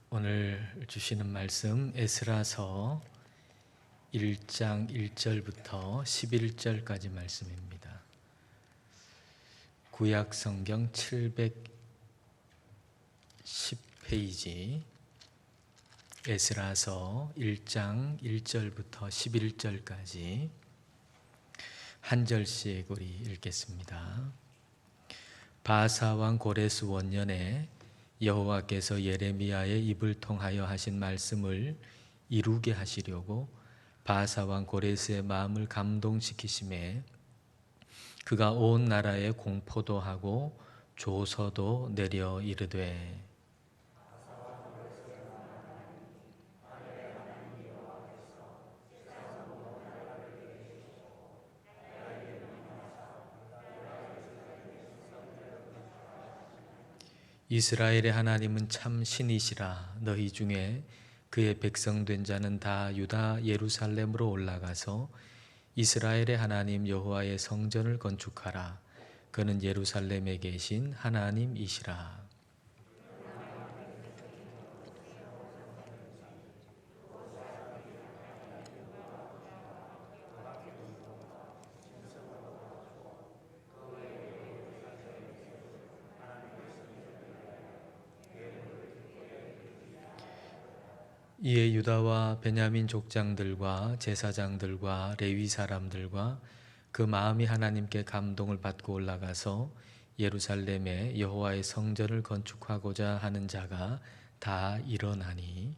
오늘 주시는 말씀 에스라서 1장 1절부터 11절까지 말씀입니다. 구약 성경 710페이지 에스라서 1장 1절부터 11절까지 한 절씩 우리 읽겠습니다. 바사 왕 고레스 원년에 여호와께서 예레미야의 입을 통하여 하신 말씀을 이루게 하시려고 바사 왕 고레스의 마음을 감동시키심에 그가 온 나라에 공포도 하고 조서도 내려 이르되 이스라엘의 하나님은 참 신이시라. 너희 중에 그의 백성 된 자는 다 유다 예루살렘으로 올라가서 이스라엘의 하나님 여호와의 성전을 건축하라. 그는 예루살렘에 계신 하나님이시라. 이에 유다와 베냐민 족장들과 제사장들과 레위 사람들과 그 마음이 하나님께 감동을 받고 올라가서 예루살렘에 여호와의 성전을 건축하고자 하는 자가 다 일어나니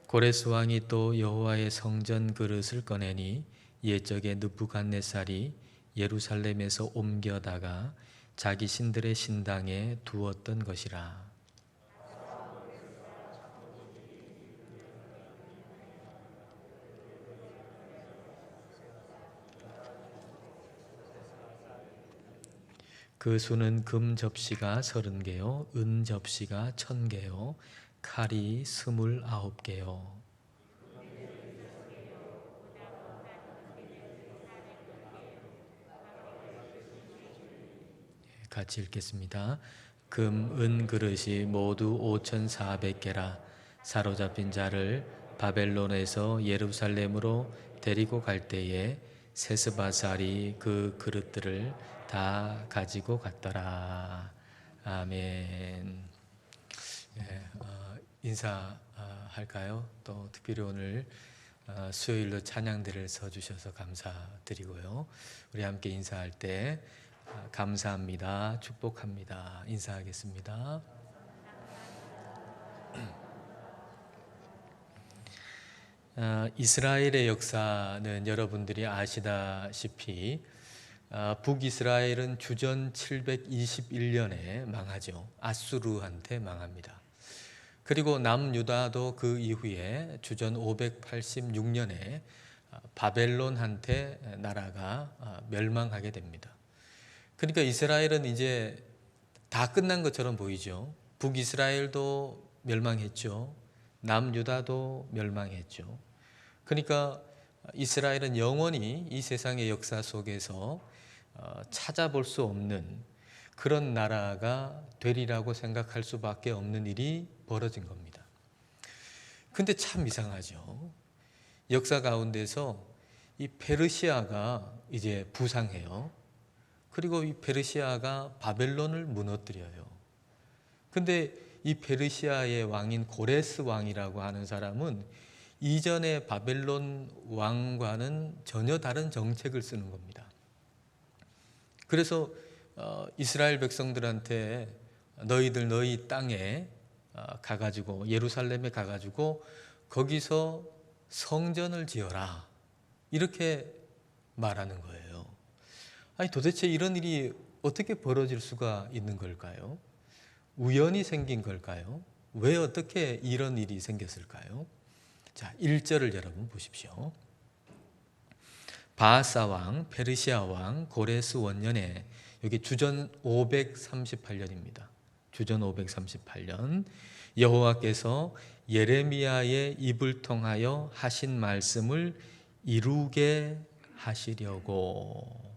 고레스 왕이 또 여호와의 성전 그릇을 꺼내니 옛적에 느부갓네살이 예루살렘에서 옮겨다가 자기 신들의 신당에 두었던 것이라. 그 수는 금 접시가 30개요 은 접시가 1000개요 칼이 29개요 같이 읽겠습니다. 금, 은 그릇이 모두 5400개라. 사로잡힌 자를 바벨론에서 예루살렘으로 데리고 갈 때에 세스바살이 그 그릇들을 다 가지고 갔더라. 아멘. 인사할까요? 또 특별히 오늘 수요일로 찬양들을 써주셔서 감사드리고요. 우리 함께 인사할 때 감사합니다. 축복합니다. 인사하겠습니다. 이스라엘의 역사는 여러분들이 아시다시피 북이스라엘은 주전 721년에 망하죠. 아수르한테 망합니다. 그리고 남유다도 그 이후에 주전 586년에 바벨론한테 나라가 멸망하게 됩니다. 그러니까 이스라엘은 이제 다 끝난 것처럼 보이죠. 북이스라엘도 멸망했죠. 남유다도 멸망했죠. 그러니까 이스라엘은 영원히 이 세상의 역사 속에서 찾아볼 수 없는 그런 나라가 되리라고 생각할 수밖에 없는 일이 벌어진 겁니다. 근데 참 이상하죠. 역사 가운데서 이 페르시아가 이제 부상해요. 그리고 이 페르시아가 바벨론을 무너뜨려요. 근데 이 페르시아의 왕인 고레스 왕이라고 하는 사람은 이전의 바벨론 왕과는 전혀 다른 정책을 쓰는 겁니다. 그래서 이스라엘 백성들한테 너희들 너희 땅에 가가지고 예루살렘에 가가지고 거기서 성전을 지어라 이렇게 말하는 거예요. 아니 도대체 이런 일이 어떻게 벌어질 수가 있는 걸까요? 우연히 생긴 걸까요? 왜 어떻게 이런 일이 생겼을까요? 자, 1절을 여러분 보십시오. 바하사 왕, 페르시아 왕 고레스 원년에 여기 주전 538년입니다. 주전 538년 여호와께서 예레미야의 입을 통하여 하신 말씀을 이루게 하시려고.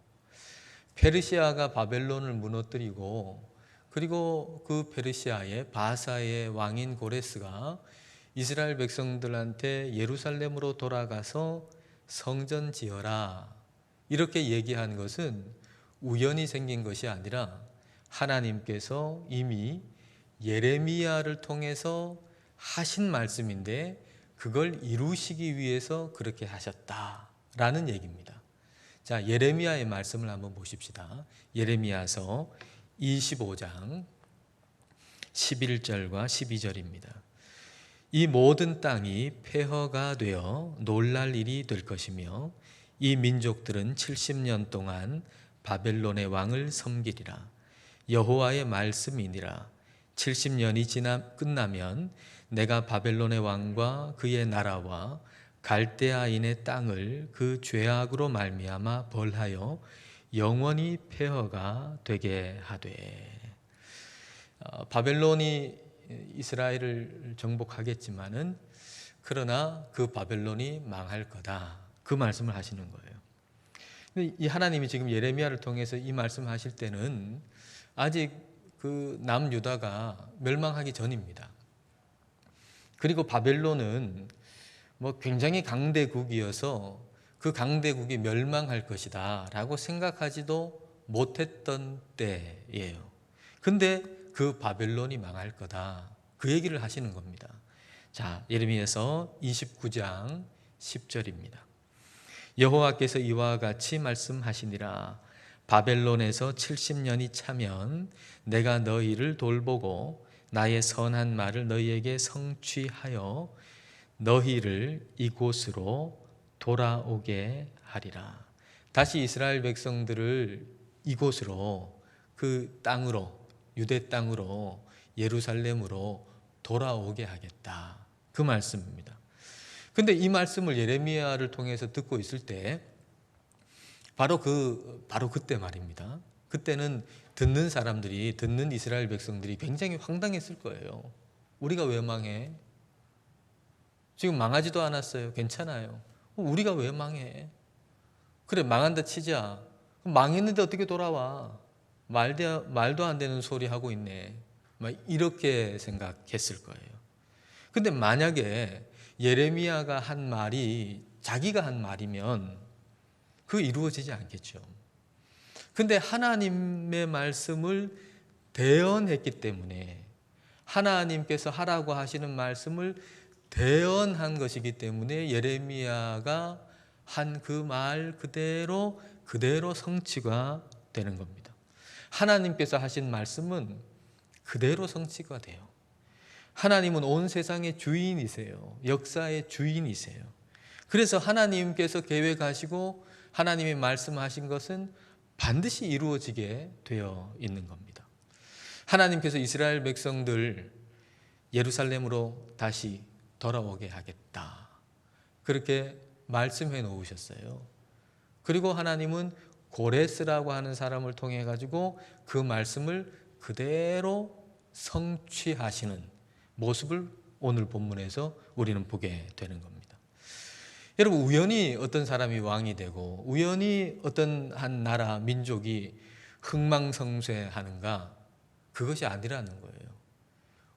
페르시아가 바벨론을 무너뜨리고, 그리고 그 페르시아의 바사의 왕인 고레스가 이스라엘 백성들한테 예루살렘으로 돌아가서 성전 지어라 이렇게 얘기한 것은 우연히 생긴 것이 아니라 하나님께서 이미 예레미야를 통해서 하신 말씀인데 그걸 이루시기 위해서 그렇게 하셨다라는 얘기입니다. 자, 예레미야의 말씀을 한번 보십시다. 예레미야서 25장 11절과 12절입니다. 이 모든 땅이 폐허가 되어 놀랄 일이 될 것이며 이 민족들은 70년 동안 바벨론의 왕을 섬기리라. 여호와의 말씀이니라. 70년이 끝나면 내가 바벨론의 왕과 그의 나라와 갈대아인의 땅을 그 죄악으로 말미암아 벌하여 영원히 폐허가 되게 하되. 바벨론이 이스라엘을 정복하겠지만은 그러나 그 바벨론이 망할 거다. 그 말씀을 하시는 거예요. 근데 이 하나님이 지금 예레미야를 통해서 이 말씀하실 때는 아직 그 남유다가 멸망하기 전입니다. 그리고 바벨론은 뭐 굉장히 강대국이어서 그 강대국이 멸망할 것이다 라고 생각하지도 못했던 때예요. 근데 그 바벨론이 망할 거다. 그 얘기를 하시는 겁니다. 자, 예레미야서 29장 10절입니다. 여호와께서 이와 같이 말씀하시니라. 바벨론에서 70년이 차면 내가 너희를 돌보고 나의 선한 말을 너희에게 성취하여 너희를 이곳으로 돌아오게 하리라. 다시 이스라엘 백성들을 이곳으로, 그 땅으로, 유대 땅으로, 예루살렘으로 돌아오게 하겠다. 그 말씀입니다. 근데 이 말씀을 예레미야를 통해서 듣고 있을 때 바로 그때 말입니다. 그때는 듣는 이스라엘 백성들이 굉장히 황당했을 거예요. 우리가 왜 망해? 지금 망하지도 않았어요. 괜찮아요. 우리가 왜 망해? 그래, 망한다 치자. 망했는데 어떻게 돌아와? 말도 안 되는 소리 하고 있네. 막 이렇게 생각했을 거예요. 근데 만약에 예레미야가 한 말이 자기가 한 말이면 그 이루어지지 않겠죠. 근데 하나님의 말씀을 대언했기 때문에, 하나님께서 하라고 하시는 말씀을 대언한 것이기 때문에 예레미야가 한 그 말 그대로 성취가 되는 겁니다. 하나님께서 하신 말씀은 그대로 성취가 돼요. 하나님은 온 세상의 주인이세요. 역사의 주인이세요. 그래서 하나님께서 계획하시고 하나님이 말씀하신 것은 반드시 이루어지게 되어 있는 겁니다. 하나님께서 이스라엘 백성들 예루살렘으로 다시 돌아오게 하겠다. 그렇게 말씀해 놓으셨어요. 그리고 하나님은 고레스라고 하는 사람을 통해 가지고 그 말씀을 그대로 성취하시는 모습을 오늘 본문에서 우리는 보게 되는 겁니다. 여러분, 우연히 어떤 사람이 왕이 되고 우연히 어떤 한 나라, 민족이 흥망성쇠하는가? 그것이 아니라는 거예요.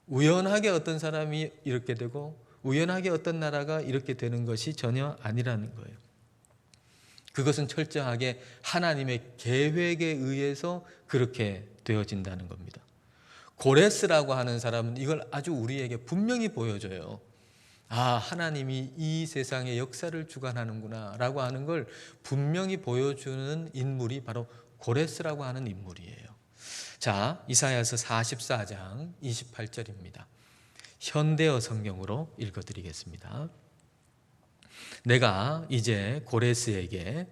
우연하게 어떤 사람이 이렇게 되고 우연하게 어떤 나라가 이렇게 되는 것이 전혀 아니라는 거예요. 그것은 철저하게 하나님의 계획에 의해서 그렇게 되어진다는 겁니다. 고레스라고 하는 사람은 이걸 아주 우리에게 분명히 보여줘요. 아, 하나님이 이 세상의 역사를 주관하는구나 라고 하는 걸 분명히 보여주는 인물이 바로 고레스라고 하는 인물이에요. 자, 이사야서 44장 28절입니다. 현대어 성경으로 읽어드리겠습니다. 내가 이제 고레스에게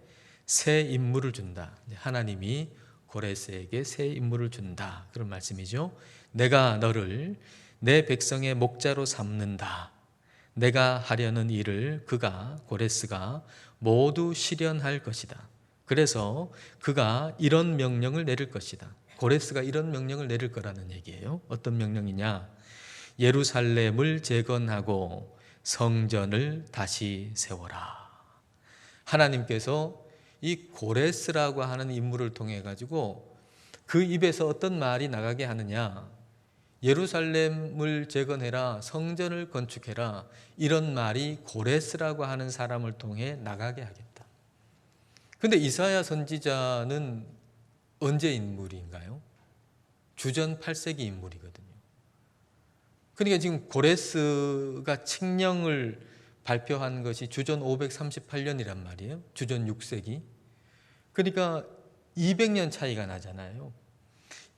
새 임무를 준다. 하나님이 고레스에게 새 임무를 준다. 그런 말씀이죠. 내가 너를 내 백성의 목자로 삼는다. 내가 하려는 일을 고레스가 모두 실현할 것이다. 그래서 그가 이런 명령을 내릴 것이다. 고레스가 이런 명령을 내릴 거라는 얘기예요. 어떤 명령이냐? 예루살렘을 재건하고 성전을 다시 세워라. 하나님께서 이 고레스라고 하는 인물을 통해 가지고 그 입에서 어떤 말이 나가게 하느냐, 예루살렘을 재건해라, 성전을 건축해라, 이런 말이 고레스라고 하는 사람을 통해 나가게 하겠다. 근데 이사야 선지자는 언제 인물인가요? 주전 8세기 인물이거든요. 그러니까 지금 고레스가 칙령을 발표한 것이 주전 538년이란 말이에요. 주전 6세기. 그러니까 200년 차이가 나잖아요.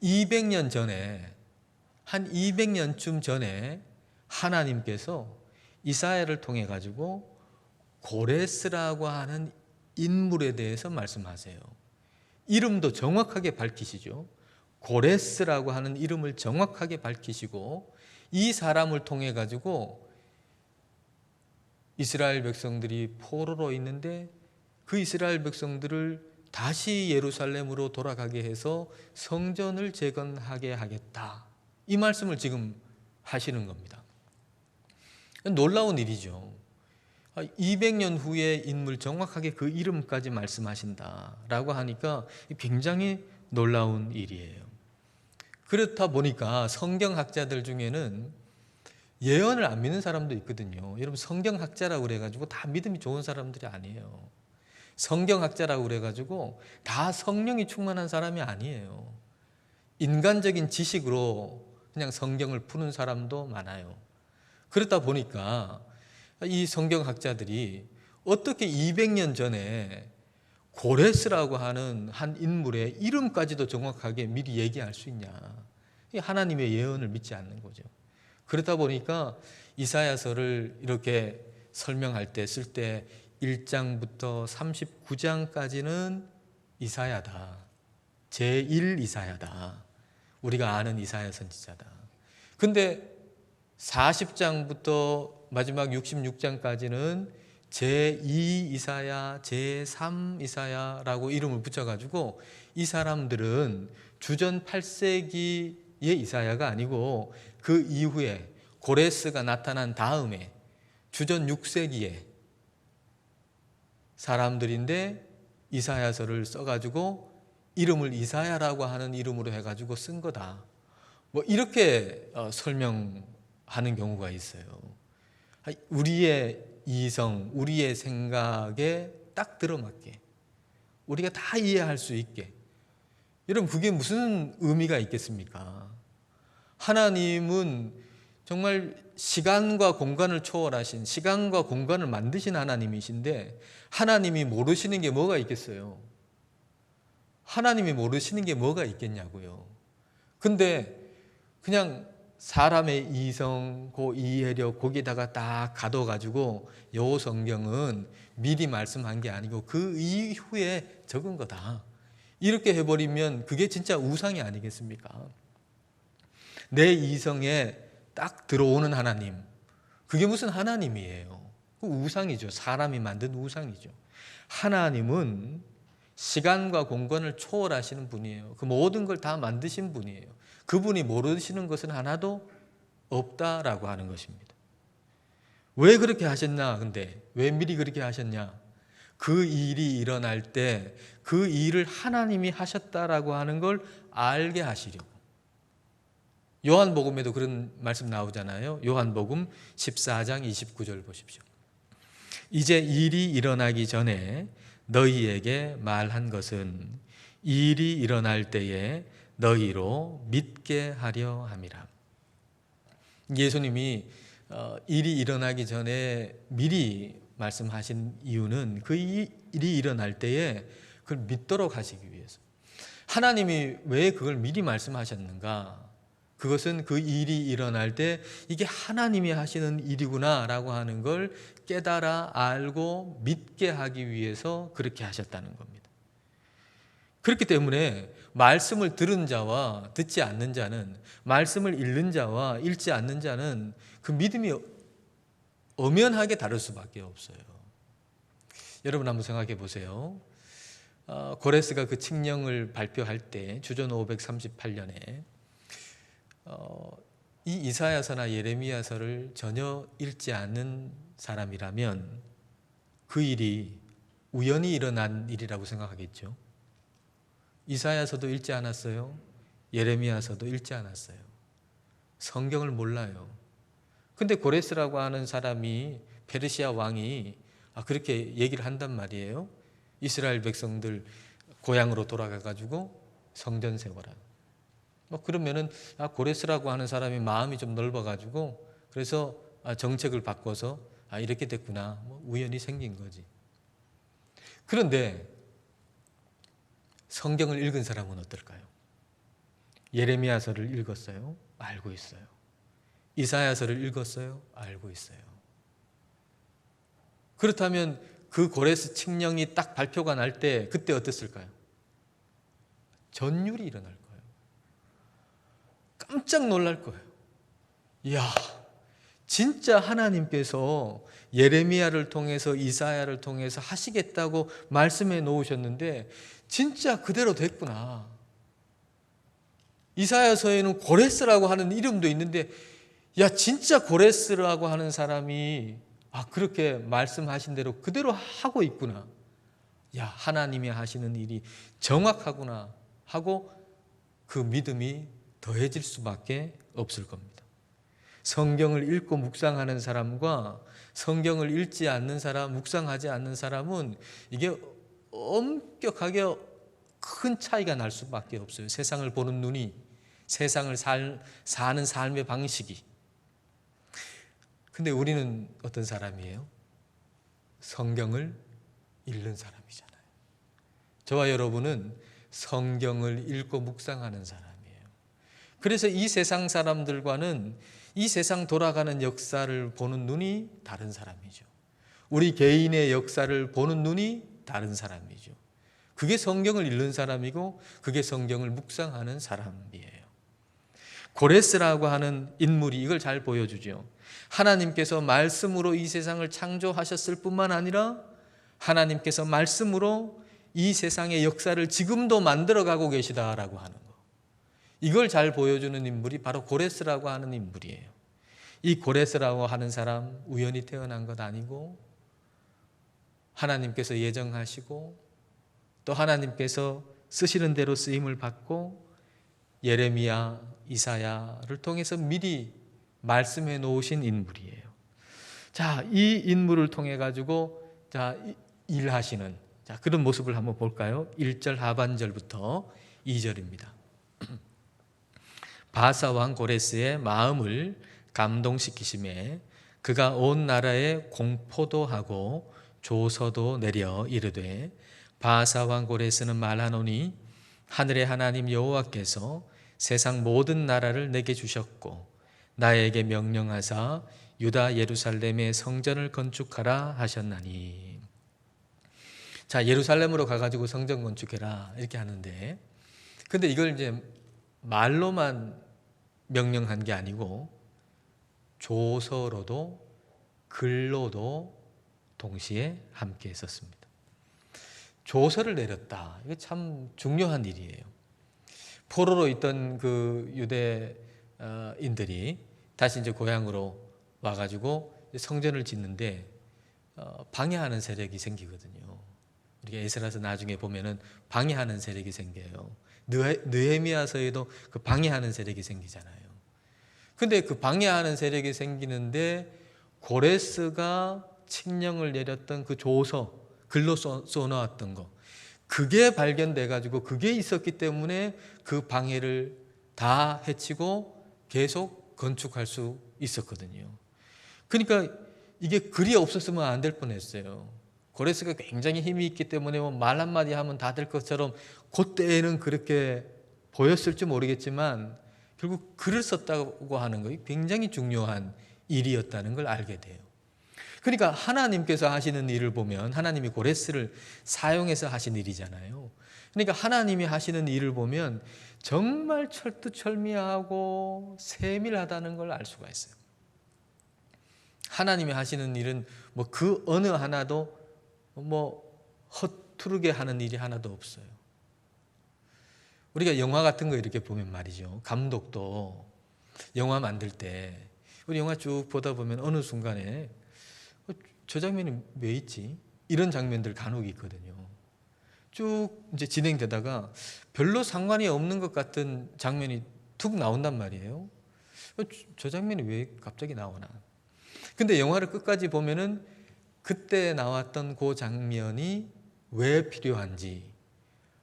200년 전에, 한 200년쯤 전에 하나님께서 이사야를 통해 가지고 고레스라고 하는 인물에 대해서 말씀하세요. 이름도 정확하게 밝히시죠. 고레스라고 하는 이름을 정확하게 밝히시고 이 사람을 통해 가지고 이스라엘 백성들이 포로로 있는데 그 이스라엘 백성들을 다시 예루살렘으로 돌아가게 해서 성전을 재건하게 하겠다. 이 말씀을 지금 하시는 겁니다. 놀라운 일이죠. 200년 후의 인물 정확하게 그 이름까지 말씀하신다라고 하니까 굉장히 놀라운 일이에요. 그렇다 보니까 성경학자들 중에는 예언을 안 믿는 사람도 있거든요. 여러분, 성경학자라고 그래가지고 다 믿음이 좋은 사람들이 아니에요. 성경학자라고 그래가지고 다 성령이 충만한 사람이 아니에요. 인간적인 지식으로 그냥 성경을 푸는 사람도 많아요. 그렇다 보니까 이 성경학자들이 어떻게 200년 전에 고레스라고 하는 한 인물의 이름까지도 정확하게 미리 얘기할 수 있냐. 하나님의 예언을 믿지 않는 거죠. 그렇다 보니까 이사야서를 이렇게 설명할 때, 쓸 때 1장부터 39장까지는 이사야다. 제1 이사야다. 우리가 아는 이사야 선지자다. 근데 40장부터 마지막 66장까지는 제2 이사야, 제3 이사야라고 이름을 붙여가지고 이 사람들은 주전 8세기의 이사야가 아니고 그 이후에 고레스가 나타난 다음에 주전 6세기에 사람들인데 이사야서를 써가지고 이름을 이사야라고 하는 이름으로 해가지고 쓴 거다. 뭐 이렇게 설명하는 경우가 있어요. 우리의 이성, 우리의 생각에 딱 들어맞게 우리가 다 이해할 수 있게. 여러분, 그게 무슨 의미가 있겠습니까? 하나님은 정말 시간과 공간을 초월하신, 시간과 공간을 만드신 하나님이신데 하나님이 모르시는 게 뭐가 있겠어요? 하나님이 모르시는 게 뭐가 있겠냐고요. 근데 그냥 사람의 이성, 그 이해력 거기다가 딱 가둬가지고 요 성경은 미리 말씀한 게 아니고 그 이후에 적은 거다. 이렇게 해버리면 그게 진짜 우상이 아니겠습니까? 내 이성에 딱 들어오는 하나님, 그게 무슨 하나님이에요? 그 우상이죠. 사람이 만든 우상이죠. 하나님은 시간과 공간을 초월하시는 분이에요. 그 모든 걸 다 만드신 분이에요. 그분이 모르시는 것은 하나도 없다라고 하는 것입니다. 왜 그렇게 하셨나? 근데 왜 미리 그렇게 하셨냐? 그 일이 일어날 때 그 일을 하나님이 하셨다라고 하는 걸 알게 하시려고. 요한복음에도 그런 말씀 나오잖아요. 요한복음 14장 29절 보십시오. 이제 일이 일어나기 전에 너희에게 말한 것은 일이 일어날 때에 너희로 믿게 하려 함이라. 예수님이 일이 일어나기 전에 미리 말씀하신 이유는 그 일이 일어날 때에 그걸 믿도록 하시기 위해서. 하나님이 왜 그걸 미리 말씀하셨는가? 그것은 그 일이 일어날 때 이게 하나님이 하시는 일이구나 라고 하는 걸 깨달아 알고 믿게 하기 위해서 그렇게 하셨다는 겁니다. 그렇기 때문에 말씀을 들은 자와 듣지 않는 자는, 말씀을 읽는 자와 읽지 않는 자는 그 믿음이 엄연하게 다를 수밖에 없어요. 여러분 한번 생각해 보세요. 고레스가 그 칙령을 발표할 때 주전 538년에 이 이사야서나 예레미야서를 전혀 읽지 않는 사람이라면 그 일이 우연히 일어난 일이라고 생각하겠죠. 이사야서도 읽지 않았어요. 예레미야서도 읽지 않았어요. 성경을 몰라요. 근데 고레스라고 하는 사람이, 페르시아 왕이 그렇게 얘기를 한단 말이에요. 이스라엘 백성들 고향으로 돌아가가지고 성전 세워라. 그러면은 고레스라고 하는 사람이 마음이 좀 넓어가지고 그래서 정책을 바꿔서 이렇게 됐구나. 우연히 생긴 거지. 그런데 성경을 읽은 사람은 어떨까요? 예레미야서를 읽었어요? 알고 있어요. 이사야서를 읽었어요? 알고 있어요. 그렇다면 그 고레스 칙령이 딱 발표가 날 때 그때 어땠을까요? 전율이 일어날 거예요. 깜짝 놀랄 거예요. 이야, 진짜 하나님께서 예레미야를 통해서 이사야를 통해서 하시겠다고 말씀해 놓으셨는데 진짜 그대로 됐구나. 이사야서에는 고레스라고 하는 이름도 있는데 야, 진짜 고레스라고 하는 사람이 그렇게 말씀하신 대로 그대로 하고 있구나. 야, 하나님이 하시는 일이 정확하구나 하고 그 믿음이 더해질 수밖에 없을 겁니다. 성경을 읽고 묵상하는 사람과 성경을 읽지 않는 사람, 묵상하지 않는 사람은 이게 엄격하게 큰 차이가 날 수밖에 없어요. 세상을 보는 눈이, 세상을 사는 삶의 방식이. 근데 우리는 어떤 사람이에요? 성경을 읽는 사람이잖아요. 저와 여러분은 성경을 읽고 묵상하는 사람이에요. 그래서 이 세상 사람들과는 이 세상 돌아가는 역사를 보는 눈이 다른 사람이죠. 우리 개인의 역사를 보는 눈이 다른 사람이죠. 그게 성경을 읽는 사람이고 그게 성경을 묵상하는 사람이에요. 고레스라고 하는 인물이 이걸 잘 보여주죠. 하나님께서 말씀으로 이 세상을 창조하셨을 뿐만 아니라 하나님께서 말씀으로 이 세상의 역사를 지금도 만들어가고 계시다라고 하는 거. 이걸 잘 보여주는 인물이 바로 고레스라고 하는 인물이에요. 이 고레스라고 하는 사람 우연히 태어난 것 아니고 하나님께서 예정하시고 또 하나님께서 쓰시는 대로 쓰임을 받고 예레미야, 이사야를 통해서 미리 말씀해 놓으신 인물이에요. 자, 이 인물을 통해 가지고 일하시는 그런 모습을 한번 볼까요? 1절 하반절부터 2절입니다. 바사 왕 고레스의 마음을 감동시키심에 그가 온 나라에 공포도 하고 조서도 내려 이르되 바사 왕 고레스는 말하노니 하늘의 하나님 여호와께서 세상 모든 나라를 내게 주셨고 나에게 명령하사 유다 예루살렘의 성전을 건축하라 하셨나니. 자, 예루살렘으로 가가지고 성전 건축해라 이렇게 하는데 근데 이걸 이제 말로만 명령한 게 아니고 조서로도 글로도 동시에 함께 했었습니다. 조서를 내렸다. 이게 참 중요한 일이에요. 포로로 있던 그 유대인들이 다시 이제 고향으로 와가지고 성전을 짓는데 방해하는 세력이 생기거든요. 우리가 에스라서 나중에 보면은 방해하는 세력이 생겨요. 느헤미야서에도 그 방해하는 세력이 생기잖아요. 근데 그 방해하는 세력이 생기는데 고레스가 칙령을 내렸던 그 조서, 글로 써놓았던 거, 그게 발견돼 가지고 그게 있었기 때문에 그 방해를 다 해치고 계속 건축할 수 있었거든요. 그러니까 이게 글이 없었으면 안 될 뻔했어요. 고레스가 굉장히 힘이 있기 때문에 말 한마디 하면 다 될 것처럼 그때에는 그렇게 보였을지 모르겠지만 결국 글을 썼다고 하는 것이 굉장히 중요한 일이었다는 걸 알게 돼요. 그러니까 하나님께서 하시는 일을 보면 하나님이 고레스를 사용해서 하신 일이잖아요. 그러니까 하나님이 하시는 일을 보면 정말 철두철미하고 세밀하다는 걸 알 수가 있어요. 하나님이 하시는 일은 그 어느 하나도 허투루게 하는 일이 하나도 없어요. 우리가 영화 같은 거 이렇게 보면 말이죠. 감독도 영화 만들 때 우리 영화 쭉 보다 보면 어느 순간에 저 장면이 왜 있지? 이런 장면들 간혹 있거든요. 쭉 이제 진행되다가 별로 상관이 없는 것 같은 장면이 툭 나온단 말이에요. 저 장면이 왜 갑자기 나오나? 근데 영화를 끝까지 보면은 그때 나왔던 그 장면이 왜 필요한지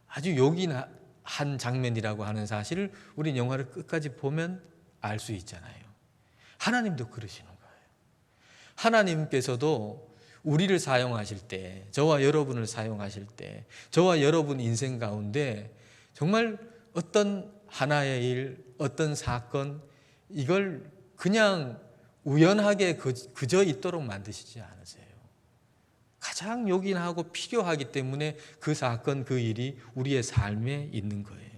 아주 요긴한 장면이라고 하는 사실을 우린 영화를 끝까지 보면 알 수 있잖아요. 하나님도 그러시는 거예요. 하나님께서도 우리를 사용하실 때, 저와 여러분을 사용하실 때, 저와 여러분 인생 가운데 정말 어떤 하나의 일, 어떤 사건, 이걸 그냥 우연하게 그저 있도록 만드시지 않으세요. 가장 요긴하고 필요하기 때문에 그 사건, 그 일이 우리의 삶에 있는 거예요.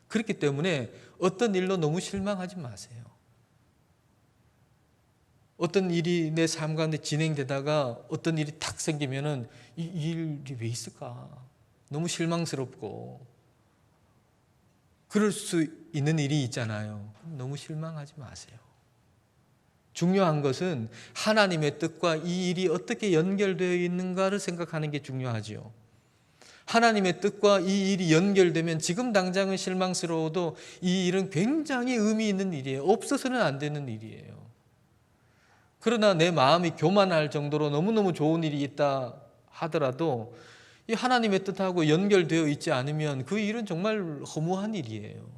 그렇기 때문에 어떤 일로 너무 실망하지 마세요. 어떤 일이 내 삶 가운데 진행되다가 어떤 일이 탁 생기면은 이 일이 왜 있을까? 너무 실망스럽고 그럴 수 있는 일이 있잖아요. 너무 실망하지 마세요. 중요한 것은 하나님의 뜻과 이 일이 어떻게 연결되어 있는가를 생각하는 게 중요하지요. 하나님의 뜻과 이 일이 연결되면 지금 당장은 실망스러워도 이 일은 굉장히 의미 있는 일이에요. 없어서는 안 되는 일이에요. 그러나 내 마음이 교만할 정도로 너무너무 좋은 일이 있다 하더라도 이 하나님의 뜻하고 연결되어 있지 않으면 그 일은 정말 허무한 일이에요.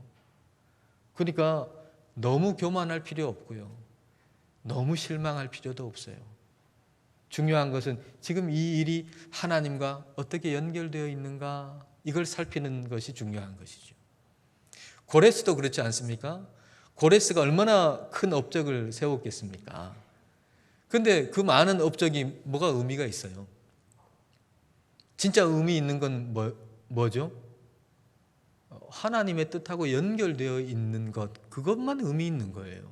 그러니까 너무 교만할 필요 없고요. 너무 실망할 필요도 없어요. 중요한 것은 지금 이 일이 하나님과 어떻게 연결되어 있는가 이걸 살피는 것이 중요한 것이죠. 고레스도 그렇지 않습니까? 고레스가 얼마나 큰 업적을 세웠겠습니까? 근데 그 많은 업적이 뭐가 의미가 있어요? 진짜 의미 있는 건 뭐죠? 하나님의 뜻하고 연결되어 있는 것, 그것만 의미 있는 거예요.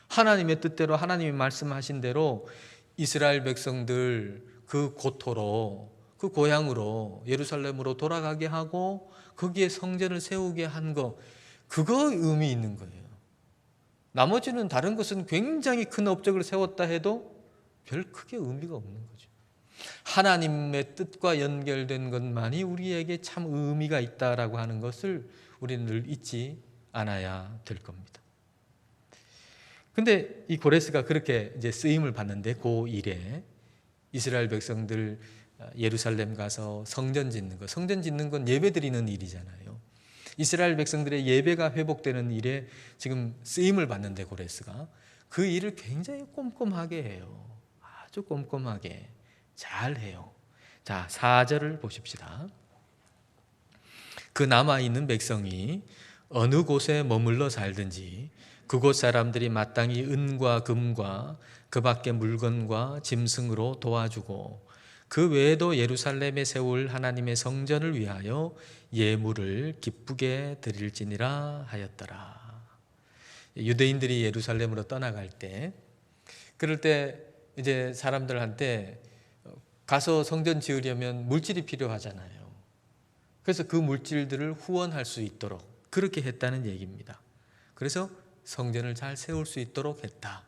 하나님의 뜻대로 하나님이 말씀하신 대로 이스라엘 백성들 그 고토로 그 고향으로 예루살렘으로 돌아가게 하고 거기에 성전을 세우게 한 거, 그거 의미 있는 거예요. 나머지는 다른 것은 굉장히 큰 업적을 세웠다 해도 별 크게 의미가 없는 거죠. 하나님의 뜻과 연결된 것만이 우리에게 참 의미가 있다라고 하는 것을 우리는 늘 잊지 않아야 될 겁니다. 근데 이 고레스가 그렇게 이제 쓰임을 받는데 그 일에 이스라엘 백성들 예루살렘 가서 성전 짓는 거, 성전 짓는 건 예배 드리는 일이잖아요. 이스라엘 백성들의 예배가 회복되는 일에 지금 쓰임을 받는데 고레스가 그 일을 굉장히 꼼꼼하게 해요. 아주 꼼꼼하게 잘 해요. 자, 4절을 보십시다. 그 남아있는 백성이 어느 곳에 머물러 살든지 그곳 사람들이 마땅히 은과 금과 그 밖의 물건과 짐승으로 도와주고 그 외에도 예루살렘에 세울 하나님의 성전을 위하여 예물을 기쁘게 드릴지니라 하였더라. 유대인들이 예루살렘으로 떠나갈 때, 그럴 때 이제 사람들한테 가서 성전 지으려면 물질이 필요하잖아요. 그래서 그 물질들을 후원할 수 있도록 그렇게 했다는 얘기입니다. 그래서 성전을 잘 세울 수 있도록 했다.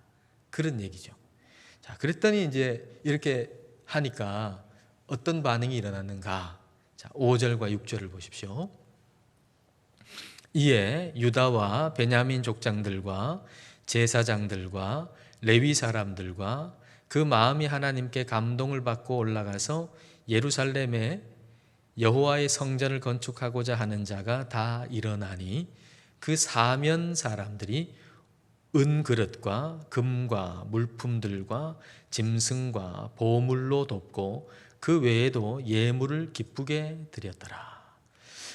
그런 얘기죠. 자, 그랬더니 이제 이렇게 하니까 어떤 반응이 일어났는가? 자, 5절과 6절을 보십시오. 이에 유다와 베냐민 족장들과 제사장들과 레위 사람들과 그 마음이 하나님께 감동을 받고 올라가서 예루살렘에 여호와의 성전을 건축하고자 하는 자가 다 일어나니 그 사면 사람들이 은그릇과 금과 물품들과 짐승과 보물로 돕고 그 외에도 예물을 기쁘게 드렸더라.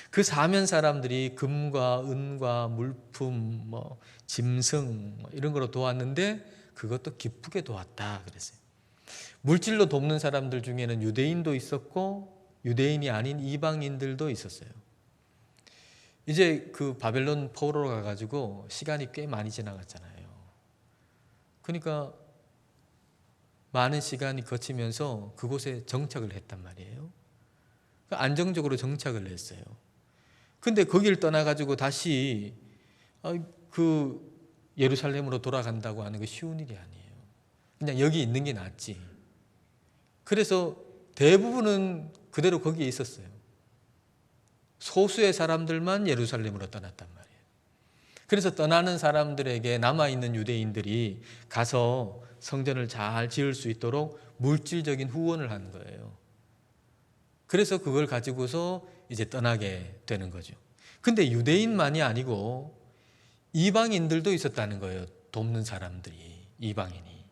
그 사면 사람들이 금과 은과 물품, 짐승 이런 거로 도왔는데 그것도 기쁘게 도왔다 그랬어요. 물질로 돕는 사람들 중에는 유대인도 있었고 유대인이 아닌 이방인들도 있었어요. 이제 그 바벨론 포로로 가가지고 시간이 꽤 많이 지나갔잖아요. 그러니까 많은 시간이 거치면서 그곳에 정착을 했단 말이에요. 안정적으로 정착을 했어요. 근데 거기를 떠나가지고 다시 그 예루살렘으로 돌아간다고 하는 게 쉬운 일이 아니에요. 그냥 여기 있는 게 낫지. 그래서 대부분은 그대로 거기에 있었어요. 소수의 사람들만 예루살렘으로 떠났단 말이에요. 그래서 떠나는 사람들에게 남아있는 유대인들이 가서 성전을 잘 지을 수 있도록 물질적인 후원을 한 거예요. 그래서 그걸 가지고서 이제 떠나게 되는 거죠. 근데 유대인만이 아니고 이방인들도 있었다는 거예요. 돕는 사람들이, 이방인이.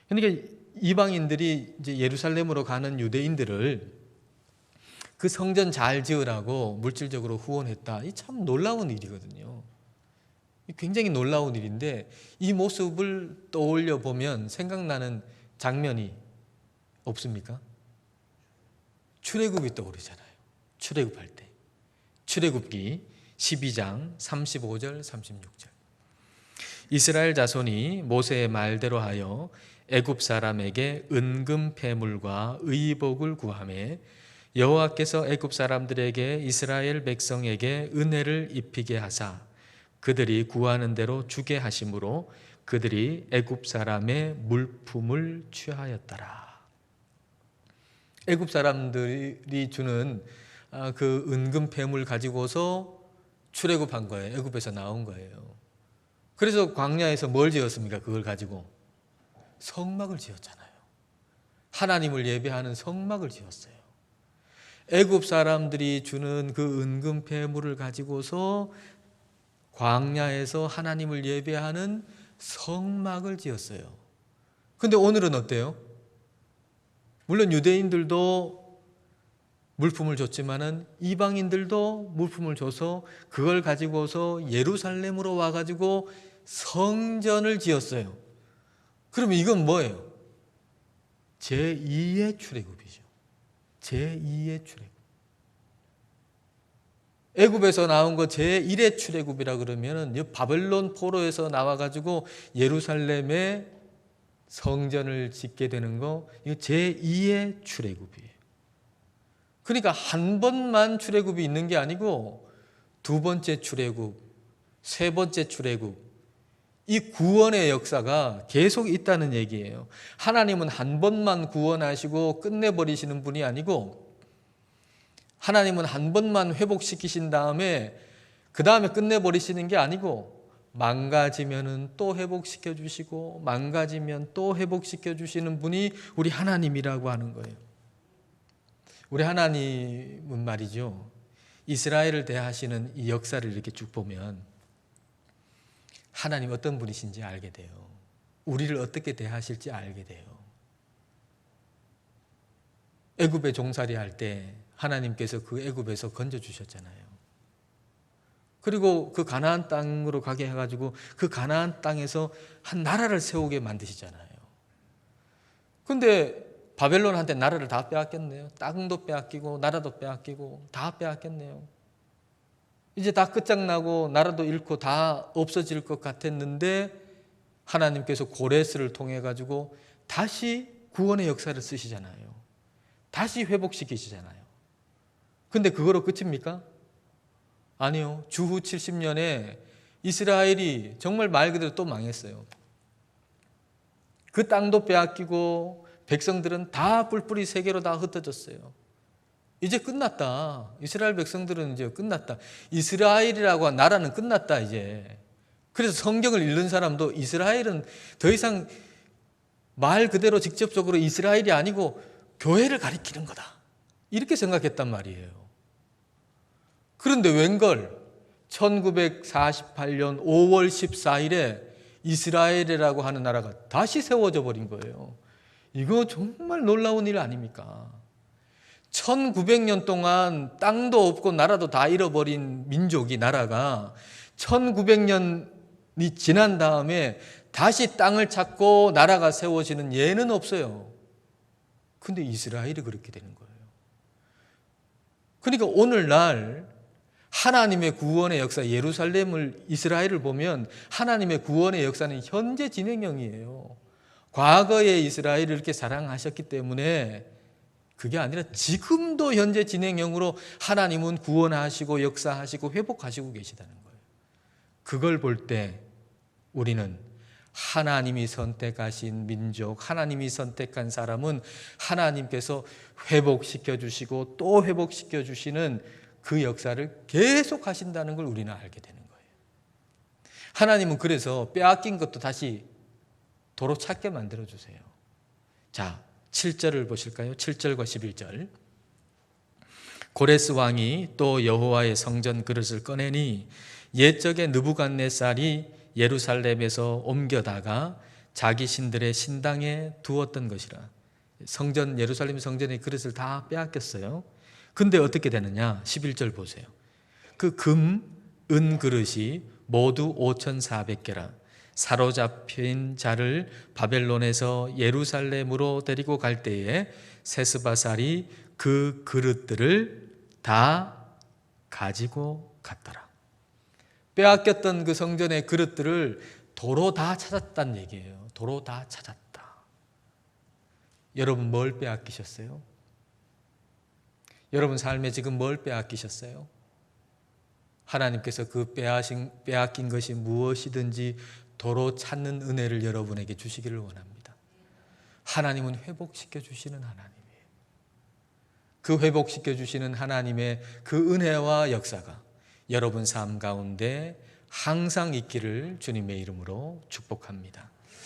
그러니까 이방인들이 이제 예루살렘으로 가는 유대인들을 그 성전 잘 지으라고 물질적으로 후원했다. 이 참 놀라운 일이거든요. 굉장히 놀라운 일인데 이 모습을 떠올려 보면 생각나는 장면이 없습니까? 출애굽이 떠오르잖아요. 출애굽할 때. 출애굽기 12장 35절 36절. 이스라엘 자손이 모세의 말대로 하여 애굽 사람에게 은금 패물과 의복을 구하매 여호와께서 애굽 사람들에게 이스라엘 백성에게 은혜를 입히게 하사 그들이 구하는 대로 주게 하심으로 그들이 애굽 사람의 물품을 취하였더라. 애굽 사람들이 주는 그 은금 패물 가지고서 출애굽한 거예요. 애굽에서 나온 거예요. 그래서 광야에서 뭘 지었습니까? 그걸 가지고 성막을 지었잖아요. 하나님을 예배하는 성막을 지었어요. 애굽 사람들이 주는 그 은금 패물을 가지고서 광야에서 하나님을 예배하는 성막을 지었어요. 근데 오늘은 어때요? 물론 유대인들도 물품을 줬지만은 이방인들도 물품을 줘서 그걸 가지고서 예루살렘으로 와가지고 성전을 지었어요. 그러면 이건 뭐예요? 제2의 출애굽이죠. 제2의 출애굽. 애굽에서 나온 거 제1의 출애굽이라 그러면은 바벨론 포로에서 나와가지고 예루살렘에 성전을 짓게 되는 거, 이거 제2의 출애굽이에요. 그러니까 한 번만 출애굽이 있는 게 아니고 두 번째 출애굽, 세 번째 출애굽, 이 구원의 역사가 계속 있다는 얘기예요. 하나님은 한 번만 구원하시고 끝내버리시는 분이 아니고 하나님은 한 번만 회복시키신 다음에 그 다음에 끝내버리시는 게 아니고 망가지면은 또 회복시켜 주시고 망가지면 또 회복시켜 주시는 분이 우리 하나님이라고 하는 거예요. 우리 하나님은 말이죠. 이스라엘을 대하시는 이 역사를 이렇게 쭉 보면 하나님 어떤 분이신지 알게 돼요. 우리를 어떻게 대하실지 알게 돼요. 애굽에 종살이 할 때 하나님께서 그 애굽에서 건져주셨잖아요. 그리고 그 가나안 땅으로 가게 해가지고 그 가나안 땅에서 한 나라를 세우게 만드시잖아요. 근데 바벨론한테 나라를 다 빼앗겼네요. 땅도 빼앗기고 나라도 빼앗기고 다 빼앗겼네요. 이제 다 끝장나고 나라도 잃고 다 없어질 것 같았는데 하나님께서 고레스를 통해 가지고 다시 구원의 역사를 쓰시잖아요. 다시 회복시키시잖아요. 근데 그거로 끝입니까? 아니요. 주후 70년에 이스라엘이 정말 말 그대로 또 망했어요. 그 땅도 빼앗기고 백성들은 다 뿔뿔이 세계로 다 흩어졌어요. 이제 끝났다. 이스라엘 백성들은 이제 끝났다. 이스라엘이라고 한 나라는 끝났다 이제. 그래서 성경을 읽는 사람도 이스라엘은 더 이상 말 그대로 직접적으로 이스라엘이 아니고 교회를 가리키는 거다. 이렇게 생각했단 말이에요. 그런데 웬걸 1948년 5월 14일에 이스라엘이라고 하는 나라가 다시 세워져 버린 거예요. 이거 정말 놀라운 일 아닙니까? 1900년 동안 땅도 없고 나라도 다 잃어버린 민족이 나라가 1900년이 지난 다음에 다시 땅을 찾고 나라가 세워지는 예는 없어요. 근데 이스라엘이 그렇게 되는 거예요. 그러니까 오늘날 하나님의 구원의 역사, 예루살렘을, 이스라엘을 보면 하나님의 구원의 역사는 현재 진행형이에요. 과거에 이스라엘을 이렇게 사랑하셨기 때문에 그게 아니라 지금도 현재 진행형으로 하나님은 구원하시고 역사하시고 회복하시고 계시다는 거예요. 그걸 볼 때 우리는 하나님이 선택하신 민족, 하나님이 선택한 사람은 하나님께서 회복시켜 주시고 또 회복시켜 주시는 그 역사를 계속 하신다는 걸 우리는 알게 되는 거예요. 하나님은 그래서 빼앗긴 것도 다시 도로 찾게 만들어 주세요. 자, 7절을 보실까요? 7절과 11절. 고레스 왕이 또 여호와의 성전 그릇을 꺼내니 옛적에 느부갓네살이 예루살렘에서 옮겨다가 자기 신들의 신당에 두었던 것이라. 성전, 예루살렘 성전의 그릇을 다 빼앗겼어요. 근데 어떻게 되느냐? 11절 보세요. 그 금, 은 그릇이 모두 5,400개라. 사로잡힌 자를 바벨론에서 예루살렘으로 데리고 갈 때에 세스바살이 그 그릇들을 다 가지고 갔더라. 빼앗겼던 그 성전의 그릇들을 도로 다 찾았다는 얘기예요. 도로 다 찾았다. 여러분 뭘 빼앗기셨어요? 여러분 삶에 지금 뭘 빼앗기셨어요? 하나님께서 그 빼앗긴 것이 무엇이든지 도로 찾는 은혜를 여러분에게 주시기를 원합니다. 하나님은 회복시켜 주시는 하나님이에요. 그 회복시켜 주시는 하나님의 그 은혜와 역사가 여러분 삶 가운데 항상 있기를 주님의 이름으로 축복합니다.